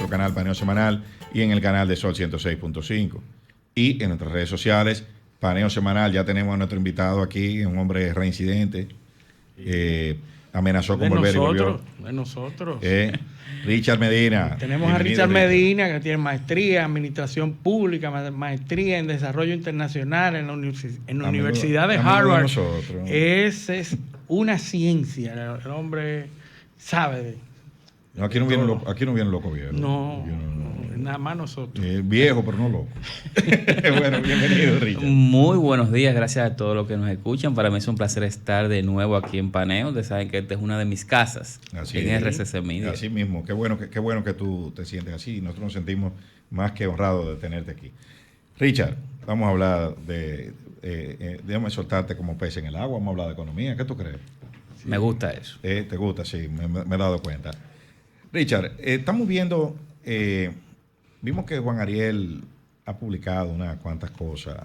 nuestro canal Paneo Semanal y en el canal de Sol 106.5. Y en nuestras redes sociales, Paneo Semanal. Ya tenemos a nuestro invitado aquí, un hombre reincidente. Amenazó con volver y volvió. De nosotros. Richard Medina. Tenemos a Richard Medina, que tiene maestría en Administración Pública, maestría en Desarrollo Internacional en la Universidad de Harvard. Esa es una ciencia. El hombre sabe. No, aquí no viene loco viejo. No, nada más nosotros. Viejo, pero no loco. Bueno, bienvenido, Richard. Muy buenos días, gracias a todos los que nos escuchan. Para mí es un placer estar de nuevo aquí en Paneo. Ustedes saben que esta es una de mis casas en RCC Media. Así mismo, qué bueno que tú te sientes así. Nosotros nos sentimos más que honrados de tenerte aquí. Richard, vamos a hablar déjame soltarte como pez en el agua, vamos a hablar de economía. ¿Qué tú crees? Sí. Me gusta eso. ¿Te gusta? Sí, me he dado cuenta. Richard, estamos viendo, vimos que Juan Ariel ha publicado unas cuantas cosas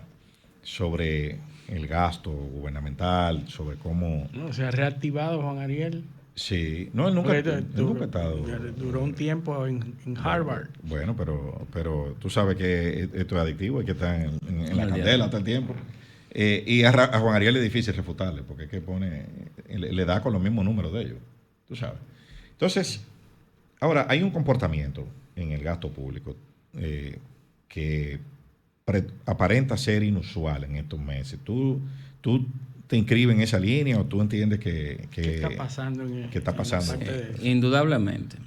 sobre el gasto gubernamental, sobre cómo... No, se ha reactivado Juan Ariel. Sí, no, él nunca ha estado... Duró un tiempo en Harvard. Bueno, pero tú sabes que esto es adictivo y que está en la candela hasta el tiempo. Y a Juan Ariel es difícil refutarle, porque es que le da con los mismos números de ellos, tú sabes. Entonces... Ahora, hay un comportamiento en el gasto público que aparenta ser inusual en estos meses. ¿Tú te inscribes en esa línea o tú entiendes que ¿qué está pasando? Indudablemente.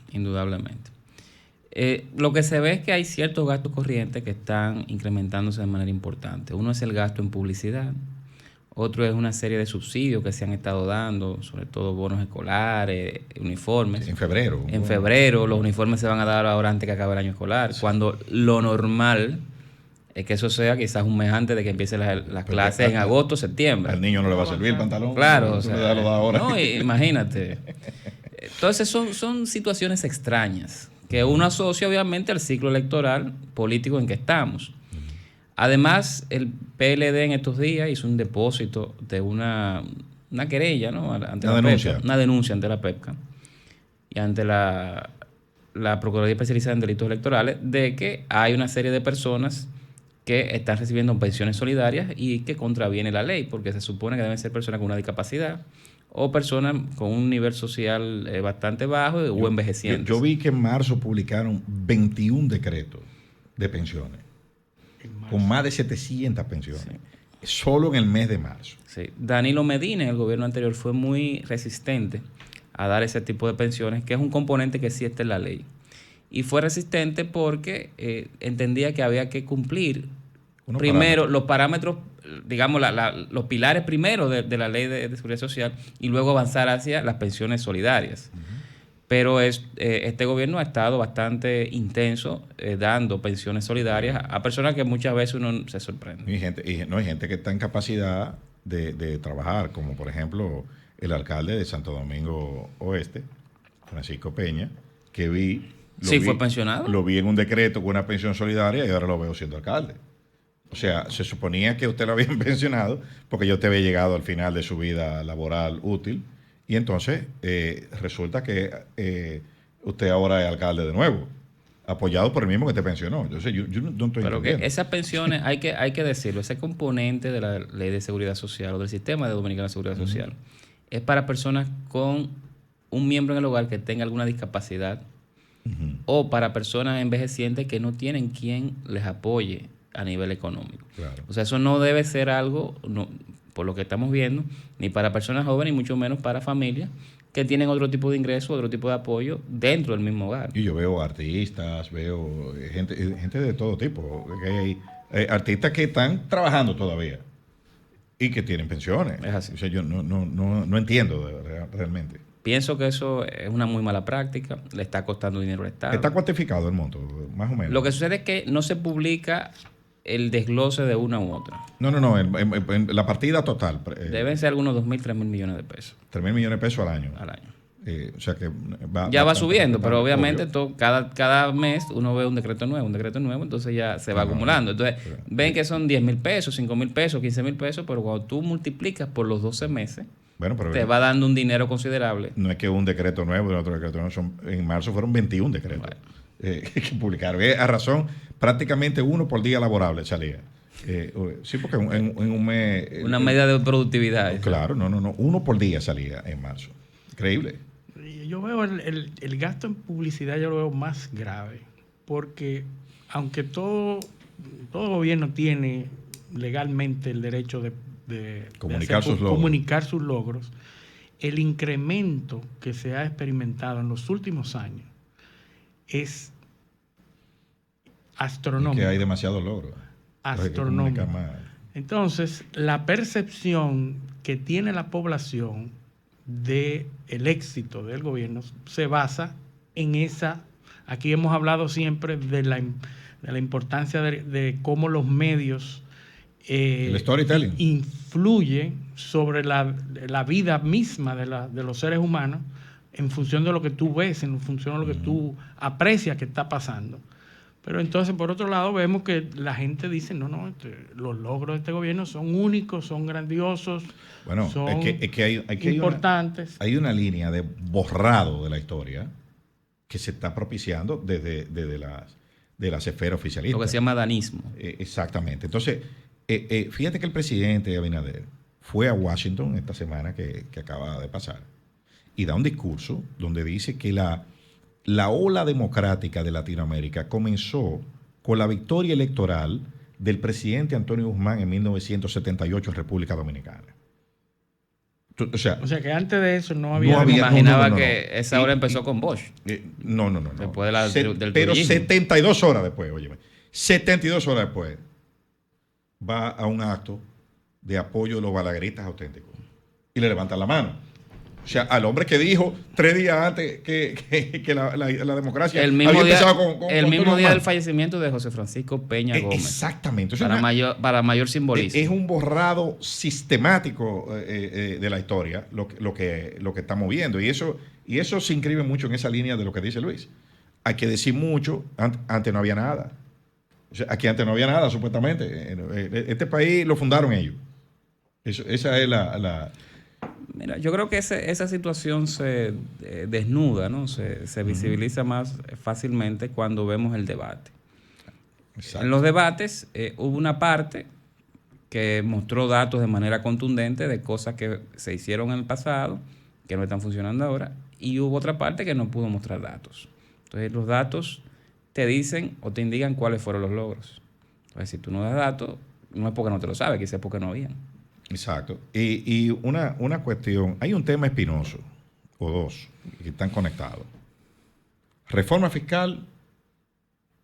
Lo que se ve es que hay ciertos gastos corrientes que están incrementándose de manera importante. Uno es el gasto en publicidad. Otro es una serie de subsidios que se han estado dando, sobre todo bonos escolares, uniformes. En febrero. En febrero, los uniformes se van a dar ahora antes que acabe el año escolar, sí. Cuando lo normal es que eso sea quizás un mes antes de que empiecen las clases en agosto, septiembre. Al niño no le va a servir el pantalón. Claro, o sea, lo da ahora. No, imagínate. Entonces son situaciones extrañas que uno asocia obviamente al ciclo electoral político en que estamos. Además, el PLD en estos días hizo un depósito de una querella, ¿no? Ante una denuncia ante la PEPCA y ante la Procuraduría Especializada en Delitos Electorales de que hay una serie de personas que están recibiendo pensiones solidarias y que contraviene la ley, porque se supone que deben ser personas con una discapacidad o personas con un nivel social bastante bajo o envejecientes. Yo vi que en marzo publicaron 21 decretos de pensiones. Con más de 700 pensiones. Sí. Solo en el mes de marzo. Sí. Danilo Medina, en el gobierno anterior, fue muy resistente a dar ese tipo de pensiones, que es un componente que sí está en la ley. Y fue resistente porque entendía que había que cumplir los parámetros, digamos, los pilares primero de la ley de seguridad social y luego avanzar hacia las pensiones solidarias. Uh-huh. Pero este gobierno ha estado bastante intenso dando pensiones solidarias a personas que muchas veces uno se sorprende. Hay gente que está en capacidad de trabajar, como por ejemplo el alcalde de Santo Domingo Oeste, Francisco Peña, que fue pensionado. Lo vi en un decreto con una pensión solidaria y ahora lo veo siendo alcalde. O sea, se suponía que usted lo habían pensionado porque ya usted había llegado al final de su vida laboral útil. Y entonces resulta que usted ahora es alcalde de nuevo, apoyado por el mismo que te pensionó. Entonces yo no estoy Pero que esas pensiones, hay que decirlo, ese componente de la ley de seguridad social o del sistema de Dominicana de seguridad social es para personas con un miembro en el hogar que tenga alguna discapacidad o para personas envejecientes que no tienen quien les apoye a nivel económico. Claro. O sea, eso no debe ser algo... por lo que estamos viendo, ni para personas jóvenes, ni mucho menos para familias que tienen otro tipo de ingreso, otro tipo de apoyo dentro del mismo hogar. Y yo veo artistas, veo gente de todo tipo. Hay artistas que están trabajando todavía y que tienen pensiones. Es así. O sea, yo no entiendo realmente. Pienso que eso es una muy mala práctica, le está costando dinero al Estado. ¿Está cuantificado el monto, más o menos? Lo que sucede es que no se publica el desglose de una u otra. No, en la partida total. Deben ser algunos 2.000, 3.000 millones de pesos. 3.000 millones de pesos al año. O sea que va subiendo, pero obviamente cada mes uno ve un decreto nuevo, entonces ya se va acumulando. Entonces ven que son 10.000 pesos, 5.000 pesos, 15.000 pesos, pero cuando tú multiplicas por los 12 meses, te va dando un dinero considerable. No es que un decreto nuevo y otro decreto nuevo. En marzo fueron 21 decretos. que publicaron. A razón, prácticamente 1 por día laborable salía. Sí, porque en un mes... Una medida de productividad. Claro, no. 1 por día salía en marzo. Increíble. Yo veo el gasto en publicidad, yo lo veo más grave, porque aunque todo gobierno tiene legalmente el derecho de comunicar sus logros, el incremento que se ha experimentado en los últimos años es astronómico. Es que hay demasiados logros. Astronómico. Entonces, la percepción que tiene la población del éxito del gobierno se basa en esa. Aquí hemos hablado siempre de la importancia de cómo los medios el storytelling influye sobre la vida misma de los seres humanos en función de lo que tú ves, en función de lo que tú aprecias que está pasando. Pero entonces, por otro lado, vemos que la gente dice, no, los logros de este gobierno son únicos, son grandiosos, son es que importantes. Hay una línea de borrado de la historia que se está propiciando desde las esferas oficialistas. Lo que se llama danismo. Exactamente. Entonces, fíjate que el presidente Abinader fue a Washington esta semana que acaba de pasar y da un discurso donde dice que la ola democrática de Latinoamérica comenzó con la victoria electoral del presidente Antonio Guzmán en 1978 en República Dominicana. O sea que antes de eso no había... Me imaginaba que esa hora empezó con Bosch. No. Después del pero turismo. 72 horas después, óyeme. 72 horas después va a un acto de apoyo de los balagristas auténticos y le levantan la mano. O sea, al hombre que dijo 3 días antes que la democracia el mismo había día, empezado con el mismo día del fallecimiento de José Francisco Peña Gómez. Exactamente. O sea, para mayor simbolismo. Es un borrado sistemático de la historia lo que estamos viendo. Y eso se inscribe mucho en esa línea de lo que dice Luis. Hay que decir mucho. Antes no había nada. O sea, aquí antes no había nada, supuestamente. Este país lo fundaron ellos. Esa es la... Mira, yo creo que esa situación se desnuda, ¿no? Se visibiliza más fácilmente cuando vemos el debate. Exacto. En los debates hubo una parte que mostró datos de manera contundente de cosas que se hicieron en el pasado, que no están funcionando ahora, y hubo otra parte que no pudo mostrar datos. Entonces, los datos te dicen o te indican cuáles fueron los logros. Entonces, si tú no das datos, no es porque no te lo sabes, quizás es porque no habían. Exacto. Y una cuestión, hay un tema espinoso, o dos, que están conectados. Reforma fiscal,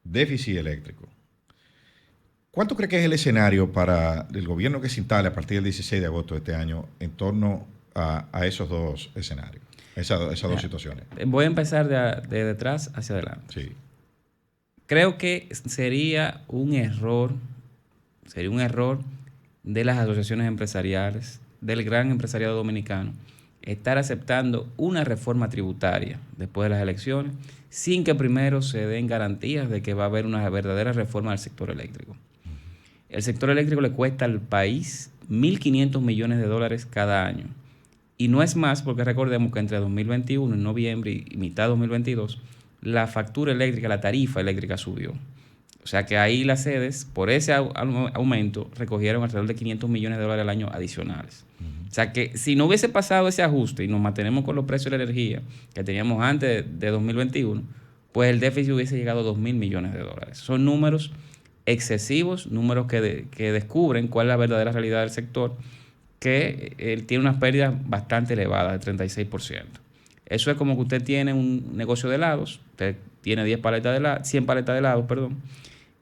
déficit eléctrico. ¿Cuánto cree que es el escenario para el gobierno que se instale a partir del 16 de agosto de este año en torno a esos dos escenarios, esas dos situaciones? Voy a empezar de detrás hacia adelante. Sí. Creo que sería un error de las asociaciones empresariales, del gran empresariado dominicano, estar aceptando una reforma tributaria después de las elecciones sin que primero se den garantías de que va a haber una verdadera reforma del sector eléctrico. El sector eléctrico le cuesta al país 1.500 millones de dólares cada año. Y no es más porque recordemos que entre 2021, en noviembre, y mitad de 2022, la factura eléctrica, la tarifa eléctrica subió. O sea que ahí las sedes, por ese aumento, recogieron alrededor de 500 millones de dólares al año adicionales. O sea que si no hubiese pasado ese ajuste y nos mantenemos con los precios de la energía que teníamos antes de 2021, pues el déficit hubiese llegado a 2.000 millones de dólares. Son números excesivos, números que descubren cuál es la verdadera realidad del sector, que él tiene unas pérdidas bastante elevadas, de 36%. Eso es como que usted tiene un negocio de helados, usted tiene 100 paletas de helados,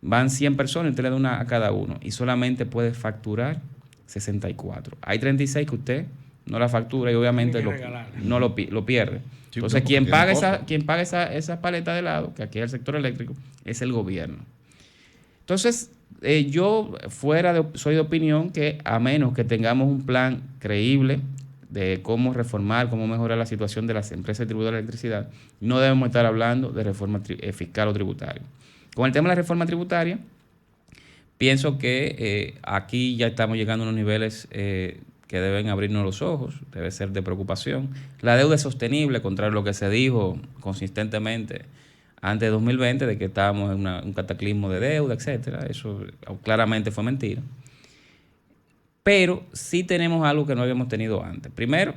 van 100 personas y usted le da una a cada uno y solamente puede facturar 64. Hay 36 que usted no la factura y obviamente lo pierde. Sí, entonces, quien paga esa paleta de helado, que aquí es el sector eléctrico, es el gobierno. Entonces, yo soy de opinión que a menos que tengamos un plan creíble de cómo reformar, cómo mejorar la situación de las empresas distribuidoras de electricidad, no debemos estar hablando de reforma fiscal o tributaria. Con el tema de la reforma tributaria, pienso que aquí ya estamos llegando a unos niveles que deben abrirnos los ojos, debe ser de preocupación. La deuda es sostenible, contrario a lo que se dijo consistentemente antes de 2020 de que estábamos en un cataclismo de deuda, etcétera. Eso claramente fue mentira. Pero sí tenemos algo que no habíamos tenido antes. Primero,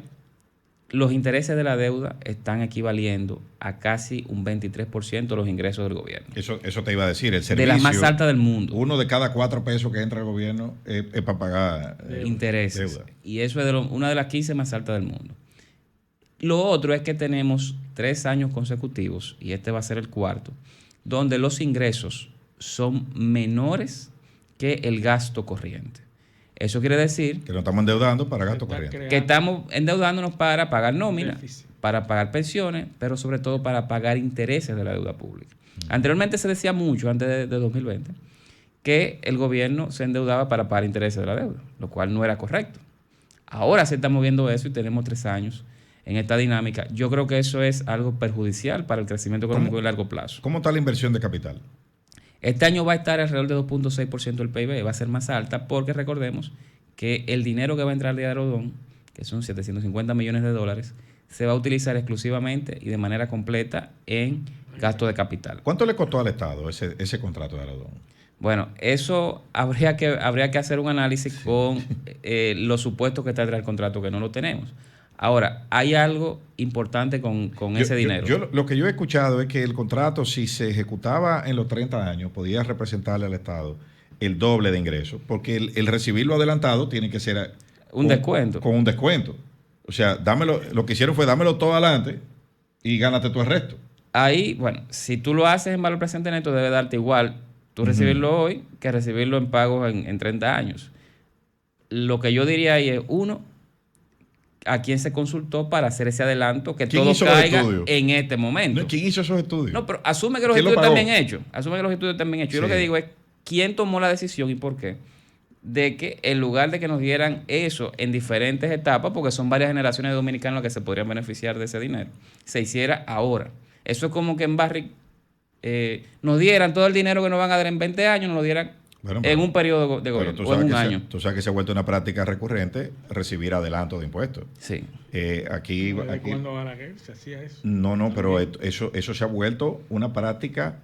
los intereses de la deuda están equivaliendo a casi un 23% de los ingresos del gobierno. Eso te iba a decir, el servicio... De las más altas del mundo. 1 de cada 4 pesos que entra al gobierno es para pagar intereses. Deuda. Y eso es una de las 15 más altas del mundo. Lo otro es que tenemos 3 años consecutivos, y este va a ser el cuarto, donde los ingresos son menores que el gasto corriente. Eso quiere decir... Que nos estamos endeudando para gasto corriente. Que estamos endeudándonos para pagar nómina, para pagar pensiones, pero sobre todo para pagar intereses de la deuda pública. Anteriormente se decía mucho, antes de 2020, que el gobierno se endeudaba para pagar intereses de la deuda, lo cual no era correcto. Ahora se está moviendo eso y tenemos 3 años en esta dinámica. Yo creo que eso es algo perjudicial para el crecimiento económico de largo plazo. ¿Cómo está la inversión de capital? Este año va a estar alrededor de 2.6% del PIB, va a ser más alta porque recordemos que el dinero que va a entrar de Arodón, que son 750 millones de dólares, se va a utilizar exclusivamente y de manera completa en gasto de capital. ¿Cuánto le costó al Estado ese contrato de Arodón? Bueno, eso habría que hacer un análisis con los supuestos que está detrás del contrato, que no lo tenemos. Ahora, hay algo importante con ese dinero. Lo que yo he escuchado es que el contrato, si se ejecutaba en los 30 años, podía representarle al Estado el doble de ingresos, porque el recibirlo adelantado tiene que ser descuento. Con un descuento. O sea, lo que hicieron fue dámelo todo adelante y gánate tú el resto. Ahí, bueno, si tú lo haces en valor presente neto, debe darte igual tú recibirlo hoy que recibirlo en pagos en 30 años. Lo que yo diría ahí es, uno, a quién se consultó para hacer ese adelanto, que todo caiga en este momento. No, ¿quién hizo esos estudios? No, pero asume que los estudios están bien hechos. Yo lo que digo es, ¿quién tomó la decisión y por qué? De que en lugar de que nos dieran eso en diferentes etapas, porque son varias generaciones de dominicanos que se podrían beneficiar de ese dinero, se hiciera ahora. Eso es como que en Barrick nos dieran todo el dinero que nos van a dar en 20 años, nos lo dieran en un periodo de gobierno o en un año. Tú sabes que se ha vuelto una práctica recurrente recibir adelanto de impuestos. Sí. Aquí ¿Cuándo Balaguer se hacía eso? No, pero eso se ha vuelto una práctica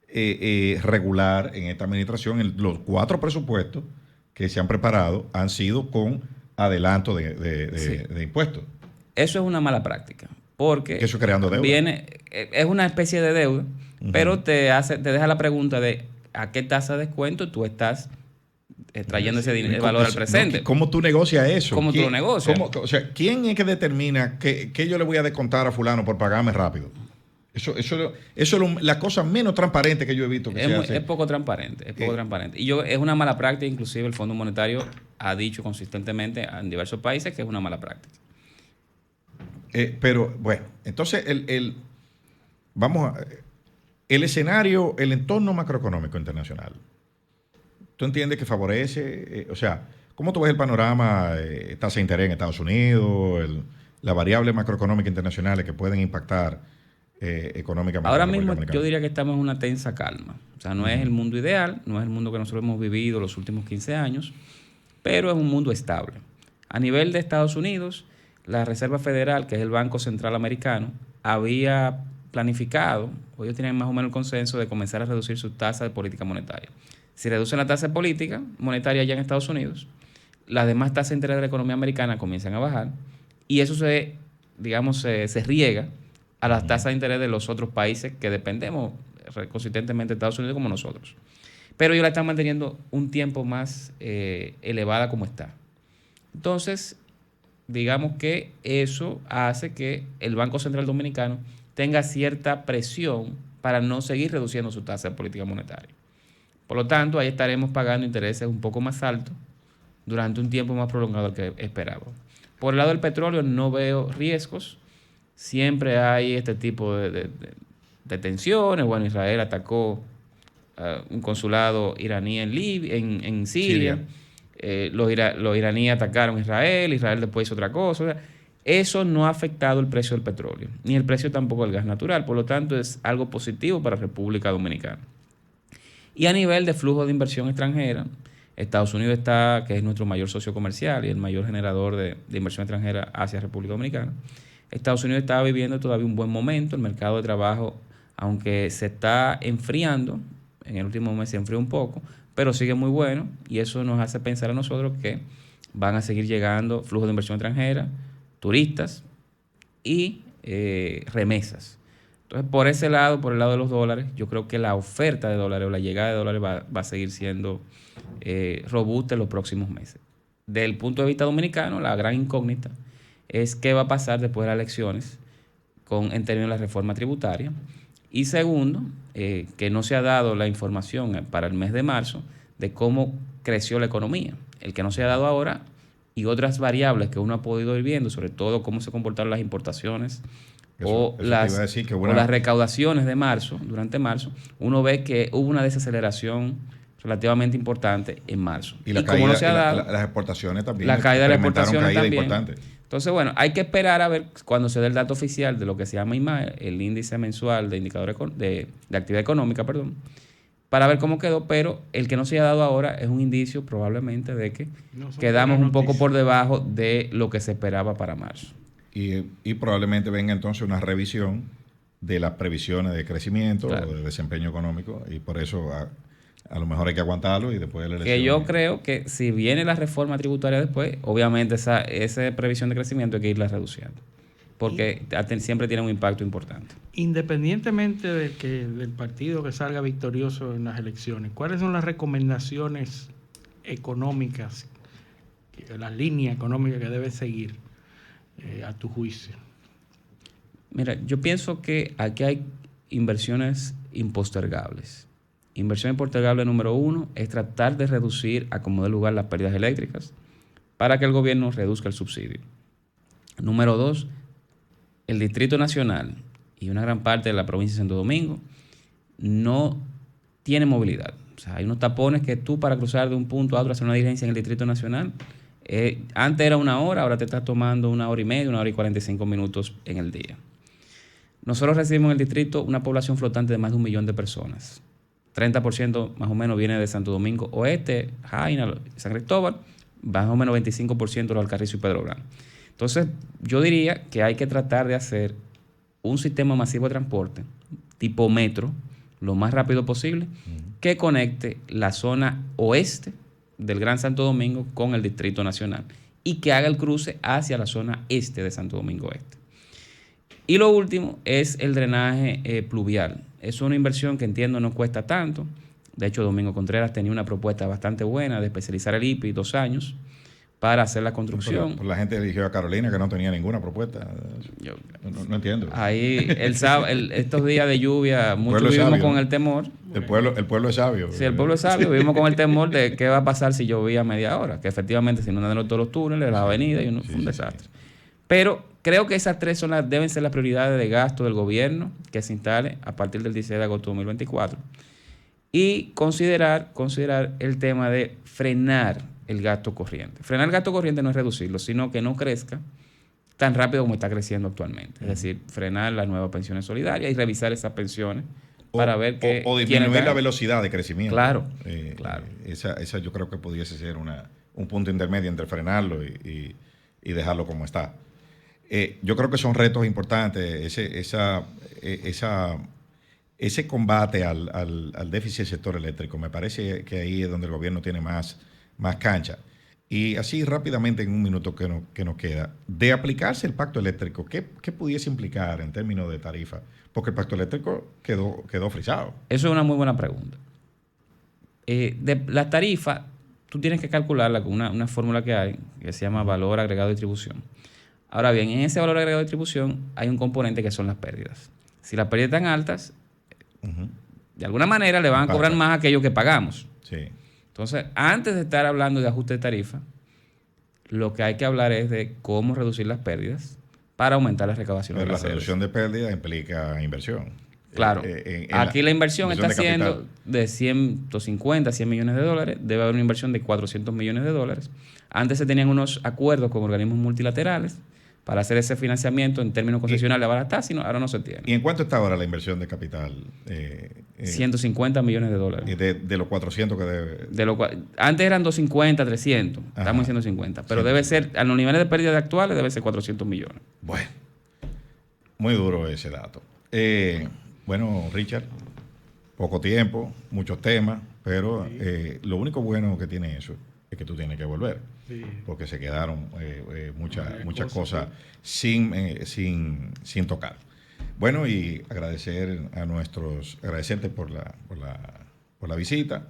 regular en esta administración. Los 4 presupuestos que se han preparado han sido con adelanto de impuestos. Eso es una mala práctica, porque eso creando deuda. Es una especie de deuda, pero te deja la pregunta de a qué tasa de descuento tú estás trayendo ese dinero, el valor al presente. ¿Cómo tú negocias eso? ¿Cómo tú lo negocias? O sea, ¿quién es que determina que yo le voy a descontar a fulano por pagarme rápido? Eso es la cosa menos transparente que yo he visto que se hace. Es poco transparente, transparente. Y es una mala práctica, inclusive el Fondo Monetario ha dicho consistentemente en diversos países que es una mala práctica. Pero bueno, entonces el escenario, el entorno macroeconómico internacional, ¿tú entiendes que favorece? O sea, ¿cómo tú ves el panorama, tasa de interés en Estados Unidos, las variables macroeconómicas internacionales que pueden impactar económicamente? Ahora mismo yo diría que estamos en una tensa calma. O sea, no es el mundo ideal, no es el mundo que nosotros hemos vivido los últimos 15 años, pero es un mundo estable. A nivel de Estados Unidos, la Reserva Federal, que es el Banco Central Americano, había planificado, o ellos tienen más o menos el consenso de comenzar a reducir su tasa de política monetaria. Si reducen la tasa de política monetaria allá en Estados Unidos, las demás tasas de interés de la economía americana comienzan a bajar y eso se riega a las tasas de interés de los otros países que dependemos consistentemente de Estados Unidos como nosotros. Pero ellos la están manteniendo un tiempo más elevada como está. Entonces, digamos que eso hace que el Banco Central Dominicano tenga cierta presión para no seguir reduciendo su tasa de política monetaria. Por lo tanto, ahí estaremos pagando intereses un poco más altos durante un tiempo más prolongado del que esperábamos. Por el lado del petróleo no veo riesgos. Siempre hay este tipo de tensiones. Bueno, Israel atacó un consulado iraní en Siria. Los iraníes atacaron a Israel después hizo otra cosa. O sea, eso no ha afectado el precio del petróleo, ni el precio tampoco del gas natural. Por lo tanto, es algo positivo para República Dominicana. Y a nivel de flujo de inversión extranjera, Estados Unidos que es nuestro mayor socio comercial y el mayor generador de inversión extranjera hacia República Dominicana. Estados Unidos está viviendo todavía un buen momento, el mercado de trabajo aunque se está enfriando, en el último mes se enfrió un poco, pero sigue muy bueno y eso nos hace pensar a nosotros que van a seguir llegando flujos de inversión extranjera, turistas y remesas. Entonces, por ese lado, por el lado de los dólares, yo creo que la oferta de dólares o la llegada de dólares va a seguir siendo robusta en los próximos meses. Del punto de vista dominicano, la gran incógnita es qué va a pasar después de las elecciones en términos de la reforma tributaria. Y segundo, que no se ha dado la información para el mes de marzo de cómo creció la economía. El que no se ha dado ahora y otras variables que uno ha podido ir viendo, sobre todo cómo se comportaron las importaciones o las recaudaciones de marzo, durante marzo, uno ve que hubo una desaceleración relativamente importante en marzo. Y como no se ha dado, las exportaciones también. La caída de las exportaciones también. Importante. Entonces, bueno, hay que esperar a ver cuando se dé el dato oficial de lo que se llama IMAE, el índice mensual de indicadores de actividad económica, para ver cómo quedó, pero el que no se haya dado ahora es un indicio probablemente de que quedamos un poco por debajo de lo que se esperaba para marzo. Y probablemente venga entonces una revisión de las previsiones de crecimiento o de desempeño económico, y por eso a lo mejor hay que aguantarlo y después de la elección. Que yo creo que si viene la reforma tributaria después, obviamente esa previsión de crecimiento hay que irla reduciendo, porque siempre tiene un impacto importante. Independientemente del partido que salga victorioso en las elecciones, ¿cuáles son las recomendaciones económicas, las líneas económicas que debe seguir a tu juicio? Mira, yo pienso que aquí hay inversiones impostergables. Inversión impostergable número 1 es tratar de reducir a como dé lugar las pérdidas eléctricas para que el gobierno reduzca el subsidio. Número 2, el Distrito Nacional y una gran parte de la provincia de Santo Domingo no tiene movilidad. O sea, hay unos tapones que tú para cruzar de un punto a otro, hacer una diligencia en el Distrito Nacional, antes era 1 hora, ahora te estás tomando 1 hora y media, 1 hora y 45 minutos en el día. Nosotros recibimos en el distrito una población flotante de más de 1 millón de personas. 30% más o menos viene de Santo Domingo Oeste, Jaina, San Cristóbal, más o menos 25% de los Alcarrizos y Pedro Blanco. Entonces, yo diría que hay que tratar de hacer un sistema masivo de transporte tipo metro, lo más rápido posible, que conecte la zona oeste del Gran Santo Domingo con el Distrito Nacional y que haga el cruce hacia la zona este de Santo Domingo Este. Y lo último es el drenaje pluvial. Es una inversión que entiendo no cuesta tanto. De hecho, Domingo Contreras tenía una propuesta bastante buena de especializar el IPI 2 años para hacer la construcción. Pero la gente eligió a Carolina que no tenía ninguna propuesta. Yo no entiendo. Ahí, estos días de lluvia, muchos vivimos con el temor. El pueblo es sabio. Sí, el pueblo es sabio. Vivimos con el temor de qué va a pasar si llovía media hora. Que efectivamente se inundan todos los túneles, las avenidas y fue un desastre. Pero creo que esas 3 deben ser las prioridades de gasto del gobierno que se instale a partir del 16 de agosto de 2024. Y considerar el tema de frenar el gasto corriente. Frenar el gasto corriente no es reducirlo, sino que no crezca tan rápido como está creciendo actualmente. Es decir, frenar las nuevas pensiones solidarias y revisar esas pensiones para ver que... O disminuir la velocidad de crecimiento. Claro. Esa yo creo que pudiese ser un punto intermedio entre frenarlo y dejarlo como está. Yo creo que son retos importantes. Ese combate al déficit del sector eléctrico, me parece que ahí es donde el gobierno tiene más cancha. Y así rápidamente, en un minuto que nos queda, de aplicarse el pacto eléctrico, ¿qué pudiese implicar en términos de tarifa? Porque el pacto eléctrico quedó frisado. Eso es una muy buena pregunta. De la tarifa, tú tienes que calcularla con una fórmula que hay, que se llama valor agregado de distribución. Ahora bien, en ese valor agregado de distribución hay un componente que son las pérdidas. Si las pérdidas están altas, de alguna manera le van a cobrar más a aquellos que pagamos. Sí. Entonces, antes de estar hablando de ajuste de tarifa, lo que hay que hablar es de cómo reducir las pérdidas para aumentar la recaudación. Pero la reducción de pérdidas implica inversión. Claro. Aquí la inversión está siendo de 150, 100 millones de dólares. Debe haber una inversión de 400 millones de dólares. Antes se tenían unos acuerdos con organismos multilaterales para hacer ese financiamiento en términos concesionales abaratar, ahora no se tiene. ¿Y en cuánto está ahora la inversión de capital? 150 millones de dólares. De los 400 que debe... Antes eran 250, 300. Ajá. Estamos en 150. Pero debe ser, a los niveles de pérdida actuales, debe ser 400 millones. Bueno, muy duro ese dato. Bueno, Richard, poco tiempo, muchos temas, pero lo único bueno que tiene eso es que tú tienes que volver, porque se quedaron muchas cosas sin tocar. Bueno, y agradecerte por la visita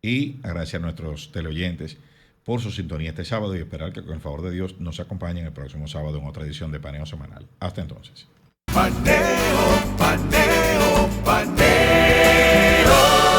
y agradecer a nuestros teleoyentes por su sintonía este sábado y esperar que con el favor de Dios nos acompañen el próximo sábado en otra edición de Paneo Semanal. Hasta entonces. Paneo, paneo, paneo.